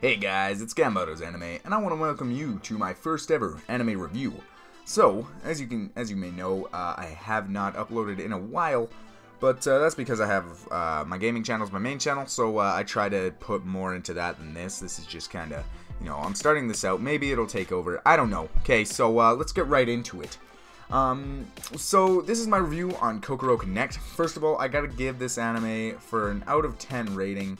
Hey guys, it's Gamboto's Anime, and I want to welcome you to my first ever anime review. So, as you may know, I have not uploaded in a while, but that's because I have my gaming channel is my main channel, so I try to put more into that than this. This is just kind of, I'm starting this out. Maybe it'll take over. I don't know. Okay, so let's get right into it. So this is my review on Kokoro Connect. First of all, I gotta give this anime for an out of 10 rating.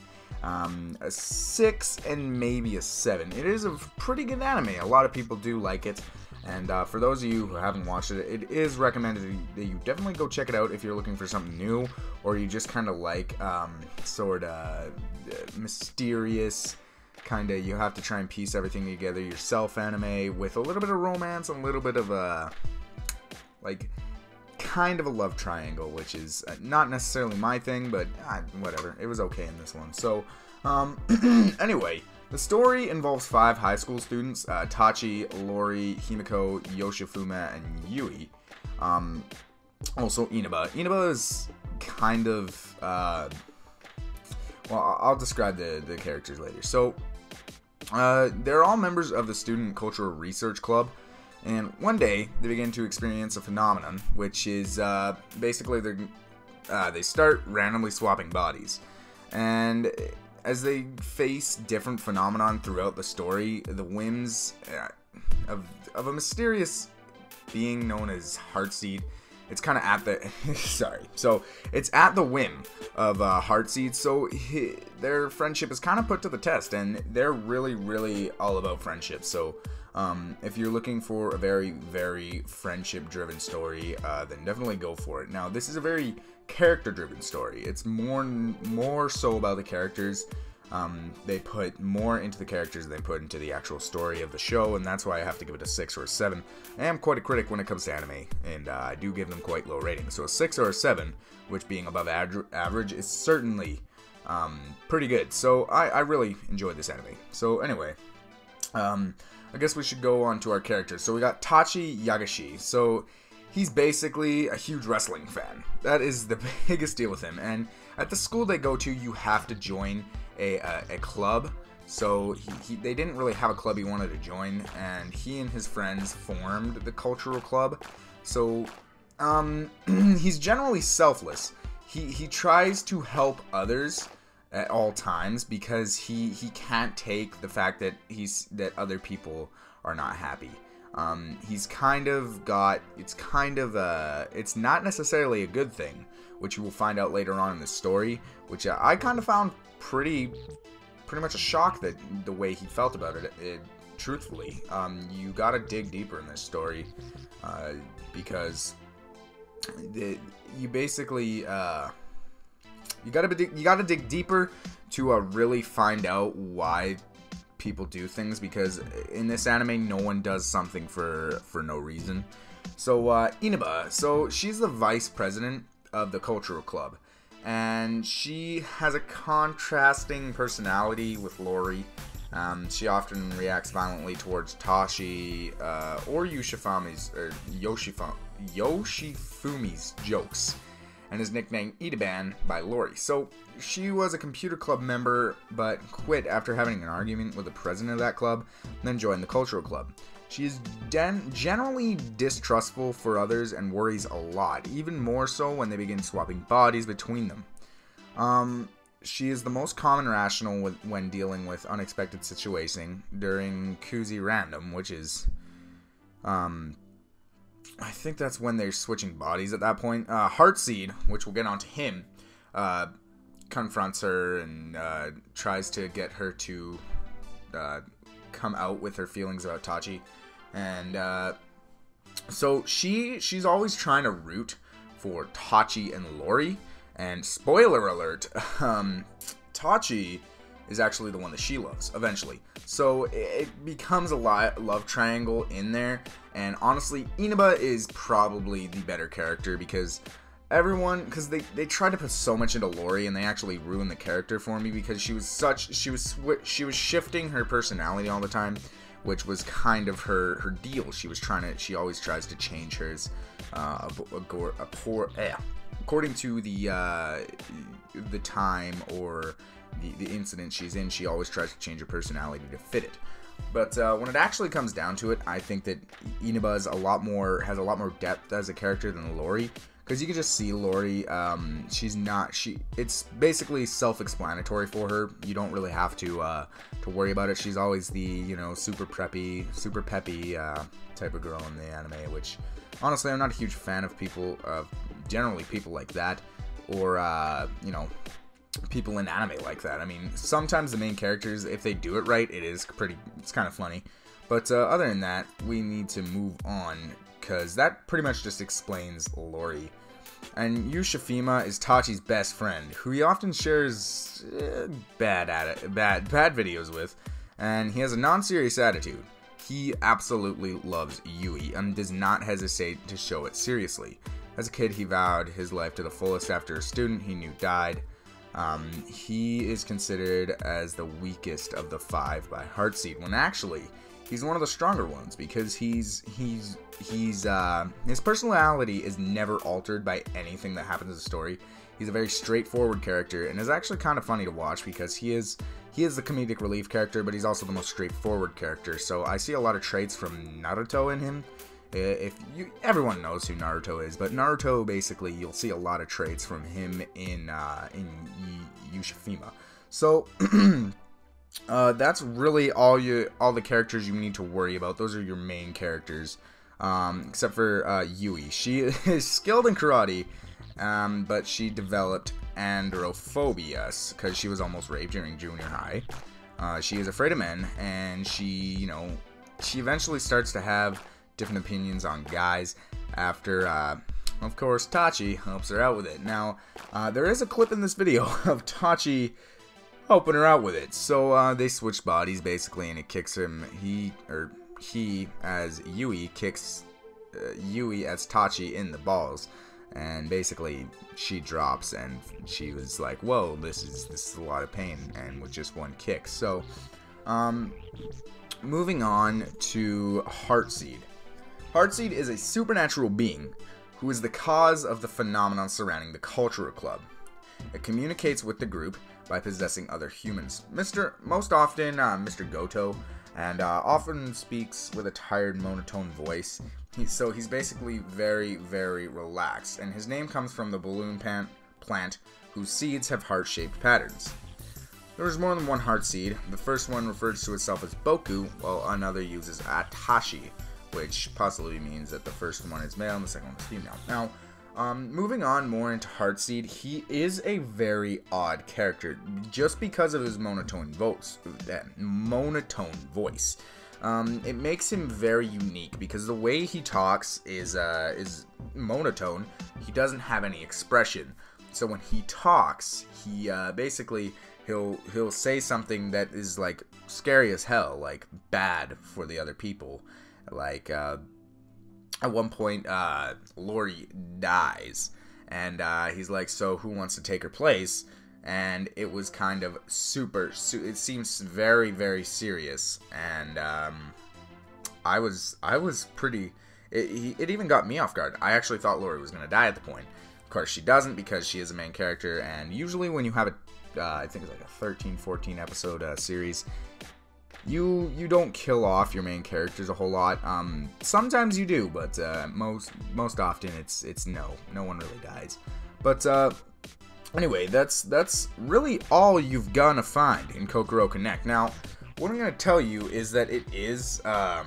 A 6 and maybe a 7. It is a pretty good anime. A lot of people do like it, and for those of you who haven't watched it, it is recommended that you definitely go check it out if you're looking for something new, or you just kind of like sort of mysterious, kind of you have to try and piece everything together yourself anime with a little bit of romance and a little bit of like kind of a love triangle, which is not necessarily my thing, but whatever, it was okay in this one. So anyway, the story involves 5 high school students, Tachi, Lori, Himiko, Yoshifuma, and Yui. Also Inaba. Inaba is kind of well, I'll describe the characters later. So they're all members of the Student Cultural Research Club. And one day, they begin to experience a phenomenon, which is basically they start randomly swapping bodies. And as they face different phenomenon throughout the story, the whims of a mysterious being known as Heartseed, it's kind of at the so it's at the whim of Heartseed. So their friendship is kind of put to the test, and they're really all about friendship. So if you're looking for a very friendship-driven story, then definitely go for it. Now, this is a very character-driven story. It's more so about the characters. They put more into the characters than they put into the actual story of the show, and that's why I have to give it a 6 or a 7. I am quite a critic when it comes to anime, and I do give them quite low ratings. So a 6 or a 7, which being above average, is certainly pretty good. So I really enjoyed this anime. So anyway, I guess we should go on to our characters. So we got Tachi Yagashi. So he's basically a huge wrestling fan. That is the biggest deal with him. And at the school they go to, you have to join a club. So they didn't really have a club he wanted to join, and he and his friends formed the cultural club. So he's generally selfless. He tries to help others at all times because he can't take the fact that that other people are not happy. He's kind of got, it's not necessarily a good thing, which you will find out later on in the story, which I kind of found pretty much a shock that the way he felt about it, truthfully. You gotta dig deeper in this story, because you basically you gotta dig deeper to really find out why people do things, because in this anime no one does something for no reason. So Inaba, so she's the vice president of the cultural club, and she has a contrasting personality with Lori. She often reacts violently towards Tachi or Yoshifumi's jokes, and is nicknamed Idaban by Lori. So she was a computer club member, but quit after having an argument with the president of that club, and then joined the cultural club. She is generally distrustful for others and worries a lot, even more so when they begin swapping bodies between them. She is the most common rational when dealing with unexpected situations during Kuzi Random, which is I think that's when they're switching bodies at that point. Heartseed, which we'll get onto him, confronts her and tries to get her to come out with her feelings about Tachi. And so she's always trying to root for Tachi and Lori. And spoiler alert, Tachi is actually the one that she loves eventually. So it becomes a love triangle in there. And honestly, Inaba is probably the better character, because they tried to put so much into Lori, and they actually ruined the character for me, because she was shifting her personality all the time, which was kind of her deal. She always tries to change hers. According to the the time or the incident she's in, she always tries to change her personality to fit it. But when it actually comes down to it, I think that Inaba has a lot more depth as a character than Lori, because you can just see Lori. It's basically self-explanatory for her. You don't really have to worry about it. She's always the super peppy type of girl in the anime, which honestly I'm not a huge fan of generally people like that, or people in anime like that. I mean, sometimes the main characters, if they do it right, it's kind of funny. But other than that, we need to move on, because that pretty much just explains Lori. And Yushifima is Tachi's best friend, who he often shares bad videos with, and he has a non-serious attitude. He absolutely loves Yui and does not hesitate to show it seriously. As a kid, he vowed his life to the fullest after a student he knew died. He is considered as the weakest of the 5 by Heartseed, when actually he's one of the stronger ones, because his personality is never altered by anything that happens in the story. He's a very straightforward character, and is actually kind of funny to watch, because he is the comedic relief character, but he's also the most straightforward character. So I see a lot of traits from Naruto in him. Everyone knows who Naruto is, but Naruto, basically, you'll see a lot of traits from him in Yushifima. So that's really all the characters you need to worry about. Those are your main characters, except for Yui. She is skilled in karate, but she developed androphobia because she was almost raped during junior high. She is afraid of men, and she eventually starts to have different opinions on guys after, of course, Tachi helps her out with it. Now, there is a clip in this video of Tachi helping her out with it. So, they switch bodies, basically, and it kicks him. He, as Yui, kicks Yui as Tachi in the balls. And basically, she drops, and she was like, whoa, this is a lot of pain, and with just one kick. So, moving on to Heartseed. Heartseed is a supernatural being who is the cause of the phenomenon surrounding the Cultural Club. It communicates with the group by possessing other humans. Most often, Mr. Goto, and often speaks with a tired, monotone voice. He's basically very, very relaxed, and his name comes from the balloon plant whose seeds have heart-shaped patterns. There is more than one Heartseed. The first one refers to itself as Boku, while another uses Atashi, which possibly means that the first one is male and the second one is female. Now, moving on more into Heartseed, he is a very odd character, just because of his monotone voice. It makes him very unique, because the way he talks is monotone. He doesn't have any expression. So when he talks, he basically he'll say something that is like scary as hell, like bad for the other people. Like, at one point, Lori dies, and he's like, so who wants to take her place? And it was kind of it seems very, very serious, and I was pretty, it even got me off guard. I actually thought Lori was going to die at the point. Of course, she doesn't, because she is a main character, and usually when you have I think it's like a 13-14 episode series, you don't kill off your main characters a whole lot. Sometimes you do, but most often it's no one really dies. But anyway, that's really all you've gonna find in Kokoro Connect. Now, what I'm gonna tell you is that it is a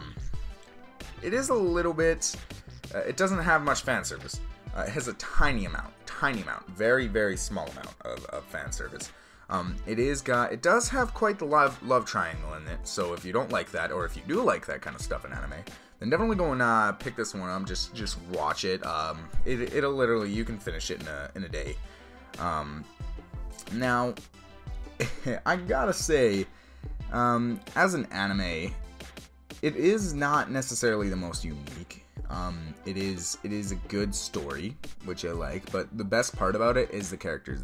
little bit. It doesn't have much fan service. It has a tiny amount, very, very small amount of fan service. It does have quite the love triangle in it, so if you don't like that, or if you do like that kind of stuff in anime, then definitely go and pick this one up, just watch it. It'll literally, you can finish it in a day. Now, I gotta say, as an anime, it is not necessarily the most unique. It is a good story, which I like, but the best part about it is the characters.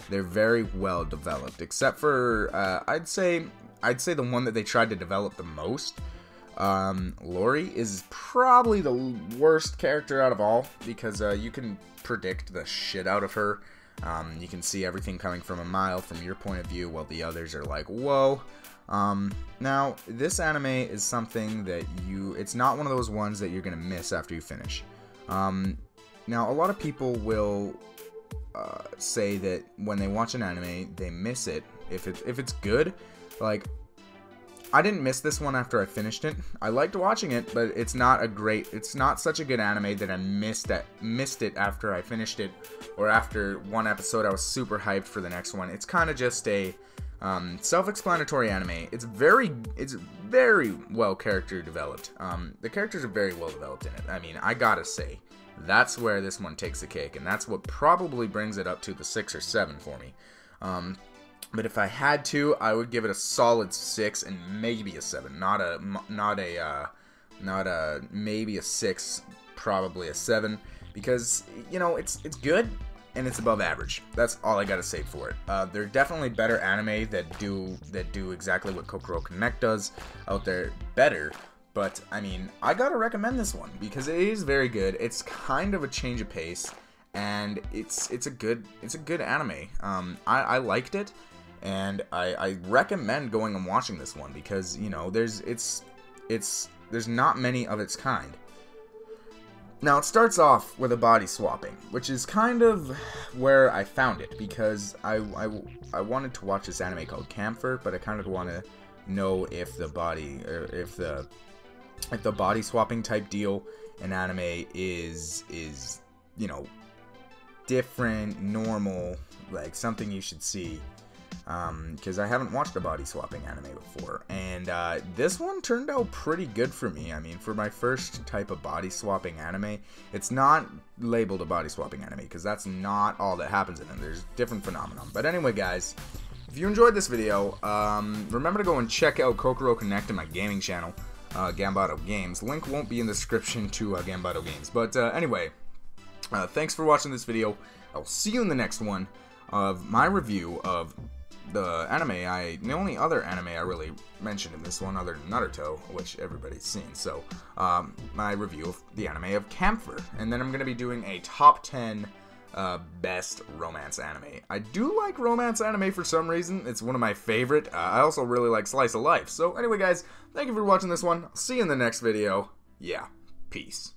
They're very well developed, except for I'd say the one that they tried to develop the most. Lori is probably the worst character out of all, because you can predict the shit out of her. You can see everything coming from a mile from your point of view, while the others are like, whoa. Now, this anime is something that it's not one of those ones that you're going to miss after you finish. Now, a lot of people will say that when they watch an anime, they miss it if it's good. Like, I didn't miss this one after I finished it. I liked watching it, but it's not such a good anime that I missed it after I finished it, or after one episode I was super hyped for the next one. It's kind of just a self-explanatory anime. It's very well character developed. The characters are very well developed in it. I mean, I gotta say, that's where this one takes the cake, and that's what probably brings it up to the 6 or 7 for me. But if I had to, I would give it a solid 6 and maybe a 7. Not a maybe a 6, probably a 7, because you know it's good and it's above average. That's all I gotta say for it. There are definitely better anime that do exactly what Kokoro Connect does out there better. But I mean, I gotta recommend this one because it is very good. It's kind of a change of pace, and it's a good anime. I liked it. And I recommend going and watching this one because, you know, there's not many of its kind. Now, it starts off with a body swapping, which is kind of where I found it, because I wanted to watch this anime called Camphor, but I kind of want to know if the body swapping type deal in anime is you know, different, normal, like something you should see. Because I haven't watched a body swapping anime before, and this one turned out pretty good for me. I mean, for my first type of body swapping anime, it's not labeled a body swapping anime because that's not all that happens in it. There's different phenomenon. But anyway, guys, if you enjoyed this video, remember to go and check out Kokoro Connect in my gaming channel, Gambato Games. Link won't be in the description to Gambato Games. But anyway, thanks for watching this video. I'll see you in the next one of my review of the only other anime I really mentioned in this one, other than Naruto, which everybody's seen. So, my review of the anime of Camphor, and then I'm going to be doing a top 10 best romance anime. I do like romance anime for some reason. It's one of my favorite. I also really like slice of life. So, anyway, guys, thank you for watching this one. I'll see you in the next video. Yeah, peace.